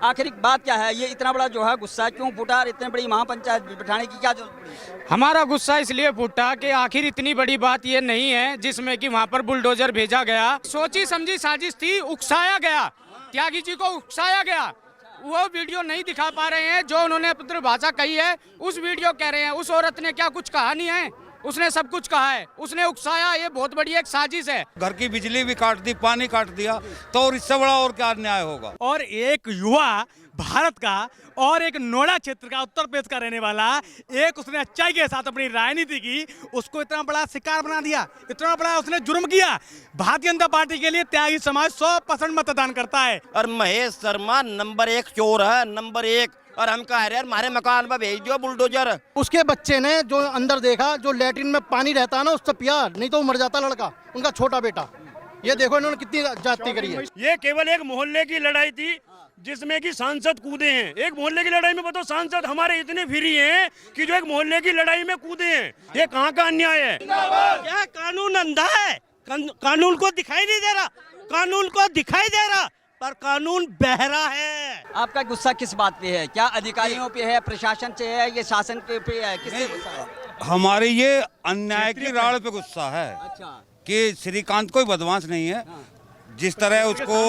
आखिर बात क्या है, ये इतना बड़ा जो है गुस्सा क्यों फूटा और इतनी बड़ी महापंचायत बिठाने की क्या जरूरत पड़ी? हमारा गुस्सा इसलिए फूटा कि आखिर इतनी बड़ी बात ये नहीं है जिसमें कि वहाँ पर बुलडोजर भेजा गया। सोची समझी साजिश थी, उकसाया गया, त्यागी जी को उकसाया गया। वो वीडियो नहीं दिखा पा रहे हैं जो उन्होंने अपनी भाषा कही है, उस वीडियो कह रहे हैं। उस औरत ने क्या कुछ कहा नहीं है, उसने सब कुछ कहा है, उसने उकसाया। ये बहुत बड़ी एक साजिश है। घर की बिजली भी काट दी, पानी काट दिया, तो और इससे बड़ा और क्या अन्याय होगा। और एक युवा भारत का और एक नोएडा क्षेत्र का, उत्तर प्रदेश का रहने वाला, एक उसने अच्छाई के साथ अपनी राजनीति की, उसको इतना बड़ा शिकार बना दिया, इतना बड़ा उसने जुर्म किया। भारतीय जनता पार्टी के लिए त्यागी समाज 100% मतदान करता है। और महेश शर्मा नंबर 1 चोर है, नंबर 1। और हम कह रहे हैं हमारे मकान पर भेज दियो बुलडोजर। उसके बच्चे ने जो अंदर देखा, जो लैट्रिन में पानी रहता है ना, उससे पिया, नहीं तो वो मर जाता लड़का, उनका छोटा बेटा। ये देखो इन्होंने कितनी जाति करी है। ये केवल एक मोहल्ले की लड़ाई थी जिसमें कि सांसद कूदे हैं। एक मोहल्ले की लड़ाई में बताओ, सांसद हमारे इतने फ्री हैं कि जो एक मोहल्ले की लड़ाई में कूदे हैं। ये कहाँ का अन्याय है? क्या कानून अंधा है? कानून को दिखाई नहीं दे रहा, कानून को दिखाई दे रहा, पर कानून बहरा है। आपका गुस्सा किस बात पे है? क्या अधिकारियों पे है, प्रशासन से है, ये शासन पे है, किससे गुस्सा है? हमारे ये अन्याय की राड़ पे गुस्सा है। अच्छा। कि श्रीकांत कोई बदमाश नहीं है। जिस तरह उसको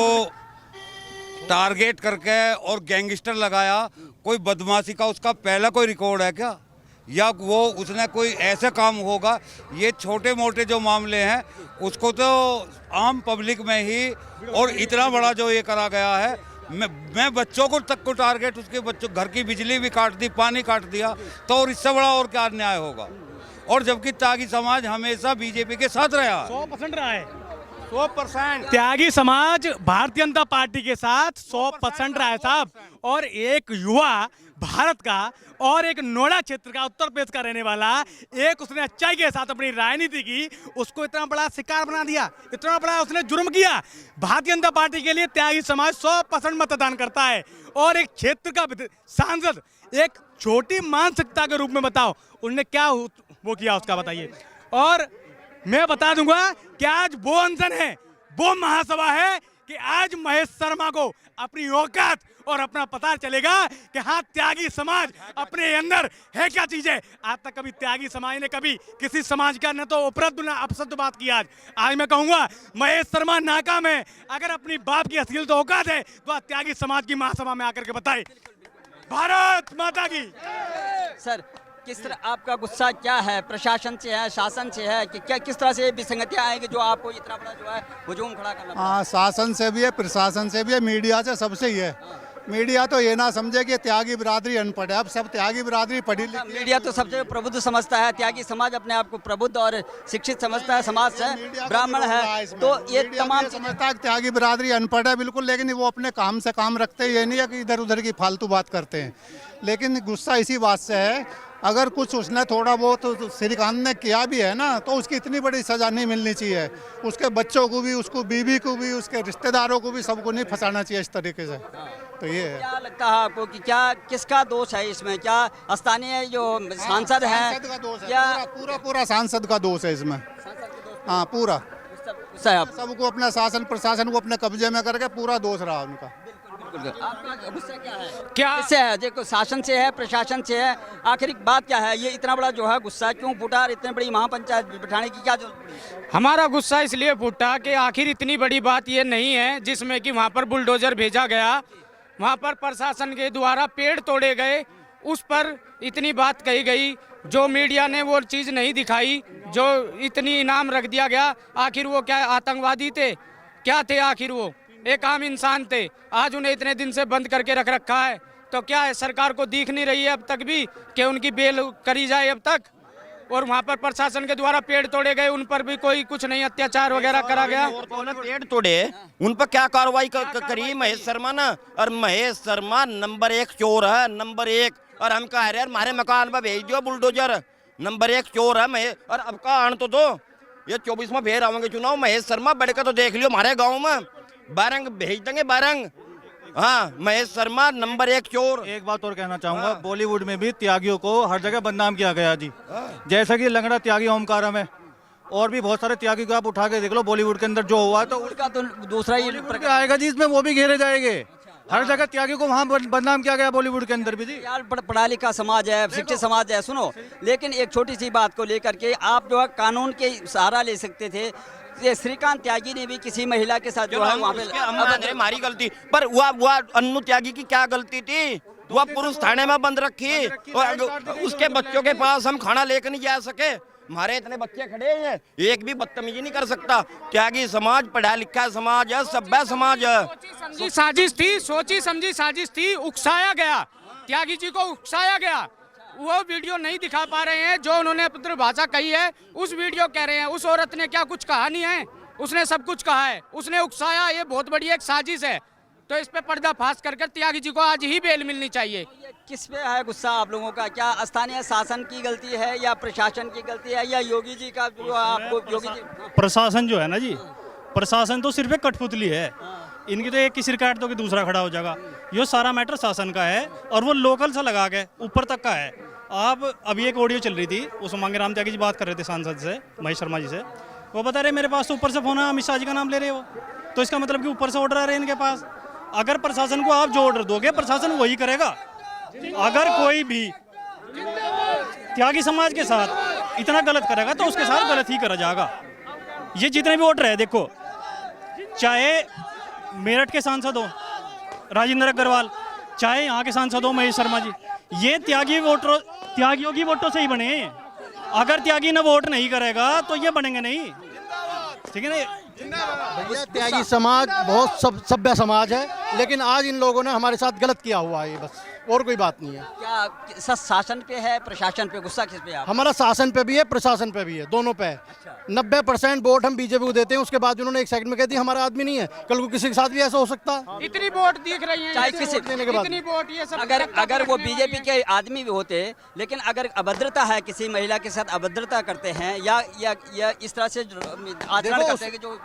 टारगेट करके और गैंगस्टर लगाया, कोई बदमाशी का उसका पहला कोई रिकॉर्ड है क्या? या वो उसने कोई ऐसे काम होगा? ये छोटे मोटे जो मामले हैं उसको तो आम पब्लिक में ही, और इतना बड़ा जो ये करा गया है, मैं बच्चों को तक को टारगेट, उसके बच्चों घर की बिजली भी काट दी, पानी काट दिया, तो और इससे बड़ा और क्या अन्याय होगा। और जबकि त्यागी समाज हमेशा बीजेपी के साथ रहा, 100% रहा है। 100%। त्यागी समाज भारतीय जनता पार्टी के साथ 100% रहा है साहब। और एक युवा भारत का और एक नोएडा क्षेत्र का, उत्तर प्रदेश का रहने वाला, एक उसने अच्छाई के साथ अपनी राजनीति की, उसको इतना बड़ा शिकार बना दिया, इतना बड़ा उसने जुर्म किया। भारतीय जनता पार्टी के लिए त्यागी समाज 100% मतदान करता है। और एक क्षेत्र का सांसद एक छोटी मानसिकता के रूप में बताओ उन्होंने क्या वो किया, उसका बताइए। और मैं बता दूंगा कि आज वो अनशन है, वो महासभा है कि आज महेश शर्मा को अपनी औकात और अपना पता चलेगा कि हाँ, त्यागी समाज अपने अंदर है क्या चीज है। आज तक कभी त्यागी समाज ने कभी किसी समाज का न तो उपरत न अपशब्द बात की। आज मैं कहूंगा महेश शर्मा नाकाम है। अगर अपनी बाप की असलियत तो औकात है तो आज त्यागी समाज की महासभा में आकर के बताए। भारत माता की। सर, किस तरह आपका गुस्सा क्या है? प्रशासन से है, शासन से है, कि क्या किस तरह से विसंगतियां आएंगी जो आपको इतना बड़ा जो है हुजूम खड़ा करना पड़ा? हाँ, शासन से भी है, प्रशासन से भी है, मीडिया से, सबसे ही है। मीडिया तो ये ना समझे कि त्यागी बिरादरी अनपढ़ है। अब सब त्यागी बिरादरी पढ़ी लिखी। मीडिया तो सबसे प्रबुद्ध समझता है, त्यागी समाज अपने आप को प्रबुद्ध और शिक्षित समझता है, समाज से ब्राह्मण है, तो ये तमाम समझता है कि त्यागी बिरादरी अनपढ़ है बिल्कुल। लेकिन वो अपने काम से काम रखते हैं, ये नहीं है कि इधर उधर की फालतू बात करते हैं। लेकिन गुस्सा इसी बात से है, अगर कुछ उसने थोड़ा बहुत तो श्रीकांत ने किया भी है ना, तो उसकी इतनी बड़ी सजा नहीं मिलनी चाहिए। उसके बच्चों को भी, उसको बीवी को भी, उसके रिश्तेदारों को भी, सबको नहीं फंसाना चाहिए इस तरीके से। तो ये है। क्या लगता है आपको कि क्या किसका दोष है इसमें? क्या स्थानीय जो सांसद है, क्या पूरा सांसद का दोष है इसमें? हाँ, पूरा सबको अपना शासन प्रशासन को अपने कब्जे में करके पूरा दोष रहा उनका। आपका गुस्सा क्या है? क्या किससे है? देखो, शासन से है, प्रशासन से है, आखिर बात क्या है? ये इतना बड़ा जो है गुस्सा क्यों फूटा और इतनी बड़ी महापंचायत बिठाने की क्या जरूरत पड़ी? हमारा गुस्सा इसलिए फूटा कि आखिर इतनी बड़ी बात ये नहीं है जिसमें कि वहाँ पर बुलडोजर भेजा गया, वहाँ पर प्रशासन के द्वारा पेड़ तोड़े गए, उस पर इतनी बात कही गई। जो मीडिया ने वो चीज़ नहीं दिखाई, जो इतनी इनाम रख दिया गया। आखिर वो क्या आतंकवादी थे? क्या थे आखिर? वो एक आम इंसान थे। आज उन्हें इतने दिन से बंद करके रख रखा है, तो क्या है, सरकार को दिख नहीं रही है अब तक भी कि उनकी बेल करी जाए अब तक? और वहाँ पर प्रशासन के द्वारा पेड़ तोड़े गए, उन पर भी कोई कुछ नहीं अत्याचार वगैरह करा गया। पेड़ तोड़े, उन पर क्या कार्रवाई करी महेश शर्मा ना? और महेश शर्मा नंबर 1 चोर है, नंबर 1। और हम कह रहे हैं हमारे मकान पर भेज दियो बुलडोजर, नंबर 1 चोर है महेश। और अब का आन तो दो, ये 24 में फिर आवेंगे चुनाव। महेश शर्मा बढ़ के तो देख लियो, हमारे गाँव में बारंग भेज देंगे, बारंग। हाँ, महेश शर्मा नंबर 1 चोर। एक बात और कहना चाहूंगा, बॉलीवुड में भी त्यागियों को हर जगह बदनाम किया गया जी। जैसा कि लंगड़ा त्यागी ओमकारम है, और भी बहुत सारे त्यागी को आप उठा के देख लो बॉलीवुड के अंदर जो हुआ, तो उनका तो दूसरा ही आएगा जी, इसमें वो भी घेरे जाएंगे। हर जगह त्यागी को वहाँ बदनाम किया गया बॉलीवुड के अंदर भी जी। यार पढ़ा लिखा समाज है, शिक्षित समाज है, सुनो, लेकिन एक छोटी सी बात को लेकर के आप जो है कानून के सहारा ले सकते थे। ये श्रीकांत त्यागी ने भी किसी महिला के साथ जो है वहाँ पे हमारी गलती, पर वह अन्नू त्यागी की क्या गलती थी? वह पुरुष थाने में बंद रखी और उसके बच्चों के पास हम खाना लेकर नहीं जा सके। हमारे इतने बच्चे खड़े हैं, एक भी बदतमीजी नहीं कर सकता। त्यागी समाज पढ़ा लिखा समाज है, सभ्य समाज है। साजिश थी, सोची समझी साजिश थी, उकसाया गया, त्यागी जी को उकसाया गया। वो वीडियो नहीं दिखा पा रहे हैं जो उन्होंने अपनी भाषा कही है, उस वीडियो कह रहे हैं। उस औरत ने क्या कुछ कहा नहीं है, उसने सब कुछ कहा है, उसने उकसाया। ये बहुत बड़ी एक साजिश है, तो इस पे पर्दाफाश कर त्यागी जी को आज ही बेल मिलनी चाहिए। किस पे है गुस्सा आप लोगों का? क्या स्थानीय शासन की गलती है या प्रशासन की गलती है या योगी जी का जो आपको योगी जी? प्रशासन जो है ना जी, प्रशासन तो सिर्फ एक कठपुतली है। इनकी तो एक की सिर काट दो कि दूसरा खड़ा हो जाएगा। ये सारा मैटर शासन का है और वो लोकल से लगा के ऊपर तक का है। आप अभी एक ऑडियो चल रही थी, उसमें मांगेराम त्यागी जी बात कर रहे थे सांसद से, महेश शर्मा जी से। वो बता रहे मेरे पास तो ऊपर से फोन है, अमित शाह जी का नाम ले रहे हो, तो इसका मतलब कि ऊपर से ऑर्डर आ रहे हैं इनके पास। अगर प्रशासन को आप जो ऑर्डर दोगे प्रशासन वही करेगा। अगर कोई भी त्यागी समाज के साथ इतना गलत करेगा तो उसके साथ गलत ही करा जाएगा। ये जितने भी वोटर है, देखो, चाहे मेरठ के सांसद हो राजेंद्र अग्रवाल, चाहे यहाँ के सांसद हो महेश शर्मा जी, ये त्यागियों की वोटों से ही बने। अगर त्यागी ने वोट नहीं करेगा तो ये बनेंगे नहीं, ठीक है ना। भैया त्यागी समाज बहुत सभ्य समाज है, लेकिन आज इन लोगों ने हमारे साथ गलत किया हुआ है, बस और कोई बात नहीं है। क्या शासन पे है प्रशासन पे गुस्सा किस पे? हमारा शासन पे भी है, प्रशासन पे भी है, दोनों पे है। 90% वोट हम बीजेपी को देते हैं, उसके बाद उन्होंने एक सेकंड में कह दी हमारा आदमी नहीं है। कल को किसी के साथ भी ऐसा हो सकता है। इतनी वोट दिख रही है, चाहे किसी इतनी वोट, ये सब अगर वो बीजेपी के आदमी भी होते, लेकिन अगर अभद्रता है, किसी महिला के साथ अभद्रता करते हैं या इस तरह से आचरण करते हैं कि जो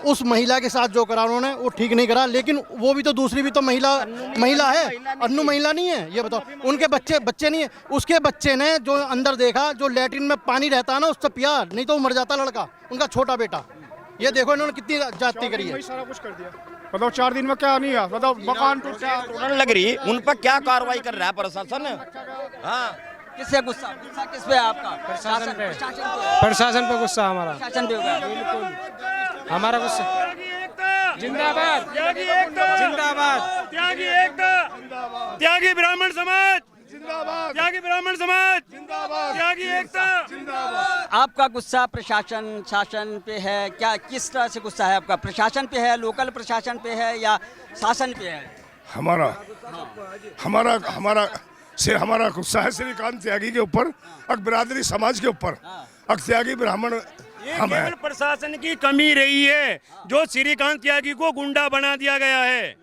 उस महिला के साथ जो करा उन्होंने वो ठीक नहीं करा, लेकिन वो भी तो दूसरी भी तो महिला है, अन्नू महिला नहीं है। ये बताओ, उनके बच्चे नहीं है, उसके बच्चे ने जो अंदर देखा, जो लैट्रिन में पानी रहता है ना उससे पिया, नहीं तो मर जाता लड़का, उनका छोटा बेटा। ये देखो इन्होंने कितनी जाती करी है। सारा कुछ कर दिया, बताओ 4 दिन में क्या नहीं है, बताओ मकान तोड़ने लग रही, उन पर क्या कार्रवाई कर रहा है प्रशासन? हाँ, किससे गुस्सा किस पे आपका? प्रशासन पे गुस्सा हमारा, प्रशासन पे होगा हमारा गुस्सा। जिंदाबाद जिंदाबाद, त्यागी एकता, त्यागी ब्राह्मण समाज जिंदाबाद, त्यागी ब्राह्मण समाज जिंदाबाद, त्यागी एकता जिंदाबाद। आपका गुस्सा प्रशासन शासन पे है क्या? किस तरह से गुस्सा है आपका? प्रशासन पे है, लोकल प्रशासन पे है या शासन पे है? हमारा गुस्सा है श्रीकांत त्यागी के ऊपर, बिरादरी समाज के ऊपर। त्यागी ब्राह्मण हम केवल प्रशासन की कमी रही है जो श्रीकांत त्यागी को गुंडा बना दिया गया है।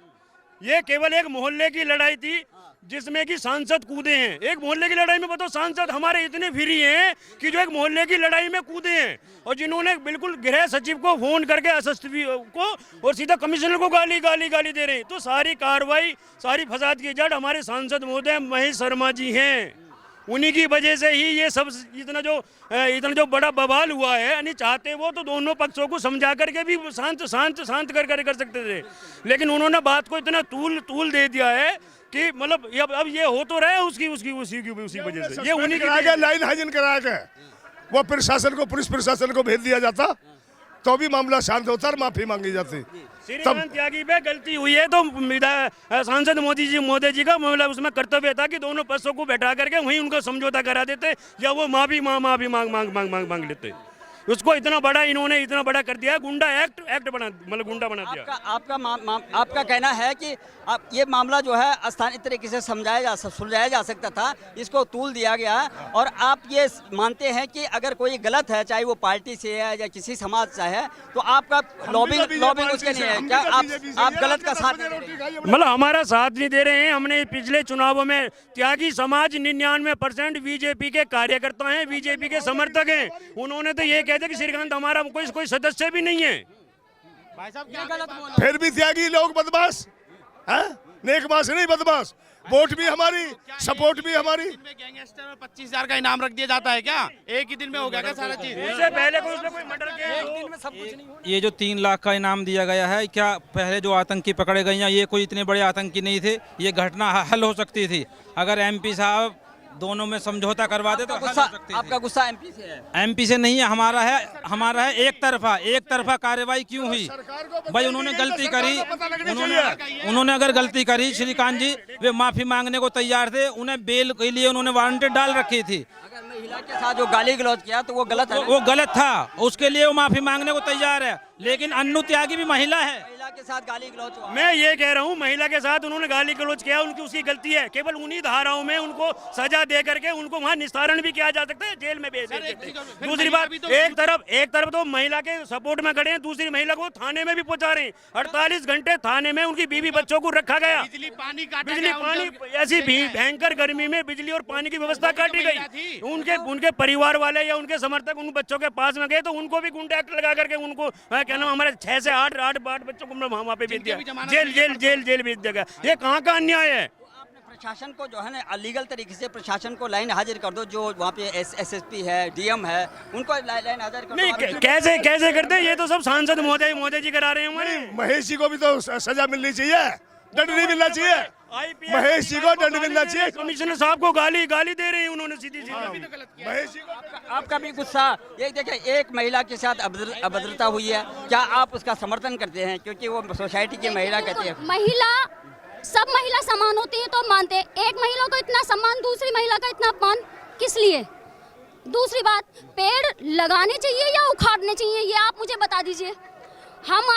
ये केवल एक मोहल्ले की लड़ाई थी जिसमें कि सांसद कूदे हैं। एक मोहल्ले की लड़ाई में बताओ, सांसद हमारे इतने फ्री हैं कि जो एक मोहल्ले की लड़ाई में कूदे हैं, और जिन्होंने बिल्कुल गृह सचिव को फोन करके एसएसपी को और सीधा कमिश्नर को गाली दे रहे हैं। तो सारी कार्रवाई, सारी फसाद की जड़ हमारे सांसद महोदय महेश शर्मा जी हैं। उन्हीं की वजह से ही ये सब इतना जो बड़ा बवाल हुआ है। यानी चाहते वो तो दोनों पक्षों को समझा करके भी शांत कर सकते थे, लेकिन उन्होंने बात को इतना तूल दे दिया है कि मतलब अब ये हो तो रहा है उसी वजह से। ये उन्हीं की लाइन हाजिर कराया गया, वो प्रशासन को, पुलिस प्रशासन को भेज दिया जाता तो भी मामला शांत होता और माफी मांगी जाती। श्रीकांत त्यागी पे गलती हुई है तो सांसद मोदी जी का मतलब उसमें कर्तव्य था कि दोनों पक्षों को बैठा करके वहीं उनको समझौता करा देते या वो माफी मांग लेते। उसको इतना बड़ा कर दिया, गुंडा एक्ट बना दिया। आपका कहना है कि ये मामला जो है स्थानीय तरीके से सुलझाया जा सकता था, इसको तूल दिया गया। और आप ये मानते हैं कि अगर कोई गलत है, चाहे वो पार्टी से है या किसी समाज से है, तो आपका लॉबिंग उसके नहीं है क्या? आप गलत का साथ मतलब हमारा साथ नहीं दे रहे हैं। हमने पिछले चुनावों में त्यागी समाज 99% बीजेपी के कार्यकर्ता हैं, बीजेपी के समर्थक हैं। उन्होंने तो ये कहते कि श्रीकांत हमारा कोई सदस्य भी नहीं है। फिर भी त्यागी लोग बदमाश हैं, नेकबाज नहीं बदमाश। वोट भी हमारी, सपोर्ट भी हमारी। गैंगस्टर में 25,000 का इनाम रख दिया जाता है क्या? एक ही दिन में हो गया क्या सारा चीज? उससे पहले कोई उसने कोई मर्डर किया एक दिन में सब कुछ नहीं हुआ। ये जो 3 लाख का इनाम दिया गया है, क्या पहले जो आतंकी पकड़े गए हैं ये कोई इतने बड़े आतंकी नहीं थे? ये घटना हल हो सकती थी अगर एमपी साहब दोनों में समझौता करवा दे तो हल हो सकती थी। आपका गुस्सा एमपी से है? एमपी से नहीं है, हमारा है एक तरफा कार्रवाई क्यों हुई? भाई उन्होंने गलती करी, उन्होंने अगर गलती करी श्रीकांत जी, वे माफी मांगने को तैयार थे, उन्हें बेल के लिए उन्होंने वारंटेड डाल रखी थी। अगर महिला के साथ जो गाली गलौज किया तो वो गलत है। वो गलत था, उसके लिए वो माफी मांगने को तैयार है, लेकिन अन्नू त्यागी भी महिला है। महिला के साथ गाली गलौज हुआ। मैं ये कह रहा हूँ महिला के साथ उन्होंने गाली गलौज किया, उनकी उसकी गलती है। केवल उन्हीं धाराओं में उनको सजा दे करके उनको वहाँ निस्तारण भी किया जा सकता है, जेल में भेज सकते हैं। दूसरी बात, एक तरफ तो महिला के सपोर्ट में खड़े हैं, दूसरी महिला को थाने में भी पहुंचा रहे हैं। 48 घंटे थाने में उनकी बीवी बच्चों को रखा गया। बिजली पानी ऐसी भयंकर गर्मी में बिजली और पानी की व्यवस्था काटी गई। उनके परिवार वाले या उनके समर्थक उन बच्चों के पास में गए तो उनको भी गुंडा एक्ट लगा करके उनको क्या नाम, हमारे 6 से 8 बच्चों को वहाँ पे भेज दिया, जेल भेज दिया गया। ये कहाँ का अन्याय है? प्रशासन को जो है ना अलीगल तरीके से प्रशासन को लाइन हाजिर कर दो। जो वहाँ पे एसएसपी है, डीएम है, उनको लाइन हाजिर कर दो। नहीं, कैसे करते हैं? ये तो सब सांसद महोदय जी करा रहे हैं हमारे। महेश जी को भी तो सजा मिलनी चाहिए, दंड नहीं मिलना चाहिए। महेश जी को दंड मिलना चाहिए। कमिश्नर साहब को गाली दे रहे हैं उन्होंने सीधी। महेश जी को आपका भी गुस्सा, ये देखिए एक महिला के साथ अभद्रता हुई है, क्या आप उसका समर्थन करते हैं? क्योंकि वो सोसाइटी की महिला कहती है। सब महिला समान होती है तो मानते हैं। एक महिला को इतना सम्मान, दूसरी महिला का इतना अपमान किस लिए? दूसरी बात, पेड़ लगाने चाहिए या उखाड़ने चाहिए, ये आप मुझे बता दीजिए। हम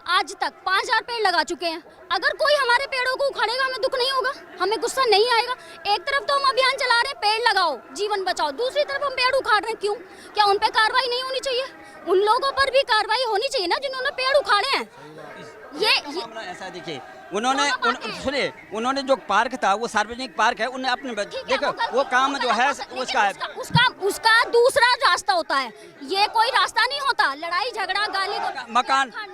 आज तक 5000 पेड़ लगा चुके हैं। अगर कोई हमारे पेड़ों को उखाड़ेगा हमें दुख नहीं होगा, हमें गुस्सा नहीं आएगा। एक तरफ तो हम अभियान चला रहे हैं पेड़ लगाओ जीवन बचाओ, दूसरी तरफ हम पेड़ उखाड़ रहे हैं। क्यों? क्या उन पे कार्रवाई नहीं होनी चाहिए? उन लोगों पर भी कार्रवाई होनी चाहिए ना जिन्होंने पेड़ उखाड़े हैं। ये ऐसा देखिए, सुनिए, उन्होंने जो पार्क था वो सार्वजनिक पार्क है, उन्हें अपने देखो वो काम जो है उसका है, उसका दूसरा रास्ता होता है। ये कोई रास्ता नहीं होता। लड़ाई झगड़ा गाली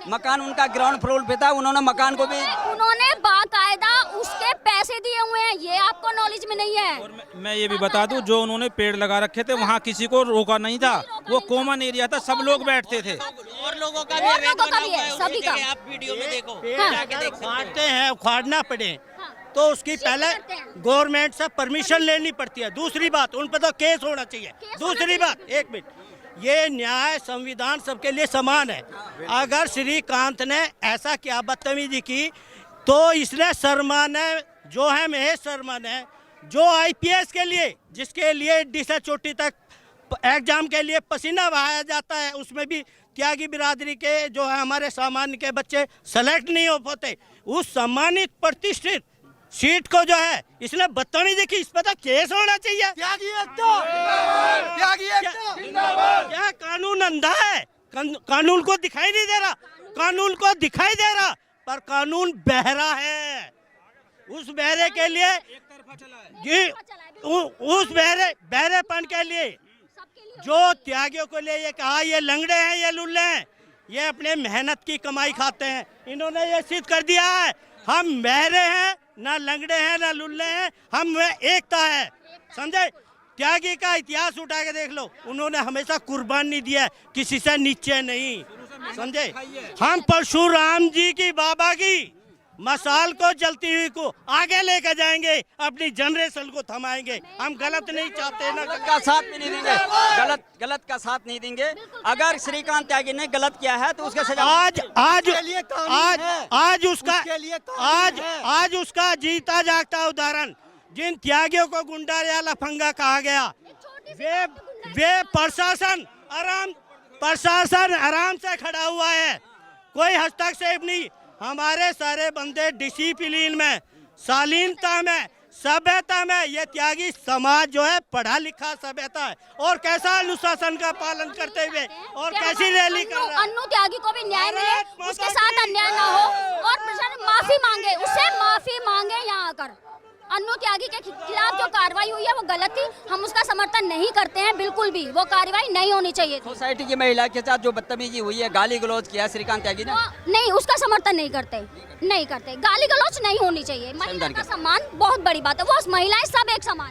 मकान उनका ग्राउंड फ्लोर पे था, उन्होंने मकान को भी उन्होंने बाकायदा उसके पैसे दिए हुए हैं, ये आपको नॉलेज में नहीं है। और मैं ये भी बता दूं, जो उन्होंने पेड़ लगा रखे थे वहाँ किसी को रोका नहीं था, वो कॉमन एरिया था, सब लोग बैठते थे। और लोगों का भी है, सभी का। आप वीडियो में देखो, काटते हैं, उखाड़ना पड़े तो उसकी पहले गवर्नमेंट से परमिशन लेनी पड़ती है। दूसरी बात, उन पर तो केस होना चाहिए। दूसरी बात, 1 मिनट, ये न्याय संविधान सबके लिए समान है। अगर श्रीकांत ने ऐसा किया, बदतमीजी की, तो इसने शर्मा ने जो है, महेश शर्मा ने जो IPS के लिए, जिसके लिए डी से चोटी तक एग्जाम के लिए पसीना बहाया जाता है, उसमें भी त्यागी बिरादरी के जो है हमारे सामान्य के बच्चे सेलेक्ट नहीं हो पाते, उस सम्मानित प्रतिष्ठित सीट को जो है इसने बदतमीजी की, इस पर तो केस होना चाहिए। क्या कानून अंधा है? कानून को दिखाई नहीं दे रहा, कानून को दिखाई दे रहा, पर कानून बहरा है। उस बहरे के लिए जी, उस बहरेपन के लिए जो त्यागियों को लिए ये कहा ये लंगड़े हैं, ये लुल्ले हैं, ये अपने मेहनत की कमाई खाते हैं, इन्होंने ये सिद्ध कर दिया है हम बहरे हैं, ना लंगड़े हैं, ना लुल्ले हैं, हम में एकता है। समझे? त्यागी का इतिहास उठा के देख लो, उन्होंने हमेशा कुर्बानी दिया है, किसी से नीचे नहीं। समझे? हम परशुराम जी की बाबा की मसाल को जलती हुई को आगे लेकर जाएंगे, अपनी जनरेशन को थमाएंगे। हम गलत नहीं चाहते ना, गलत का साथ भी नहीं देंगे, गलत का साथ नहीं देंगे। अगर श्रीकांत त्यागी ने गलत किया है तो उसके सजा आज उसका जीता जागता उदाहरण, जिन त्यागियों को गुंडा या लफंगा कहा गया, वे प्रशासन आराम से खड़ा हुआ है, कोई हस्तक्षेप नहीं। हमारे सारे बंदे डिसिप्लिन में, शालीनता में, सभ्यता में, ये त्यागी समाज जो है पढ़ा लिखा सभ्यता है, और कैसा अनुशासन का पालन करते हुए और कैसी रैली कर रहा है। अन्नू त्यागी को भी न्याय मिले, उसके साथ अन्याय ना हो, और प्रशासन माफी मांगे, उससे माफी मांगे यहाँ आकर। अन्नू त्यागी के खिलाफ जो कार्रवाई हुई है वो गलत थी, हम उसका समर्थन नहीं करते हैं बिल्कुल भी, वो कार्रवाई नहीं होनी चाहिए थी। सोसाइटी की महिला के साथ जो बदतमीजी हुई है, गाली गलौज किया श्रीकांत त्यागी ने, नहीं, उसका समर्थन नहीं करते, नहीं करते। गाली गलौज नहीं होनी चाहिए, महिला का सम्मान बहुत बड़ी बात है, वो महिलाएं सब एक समान।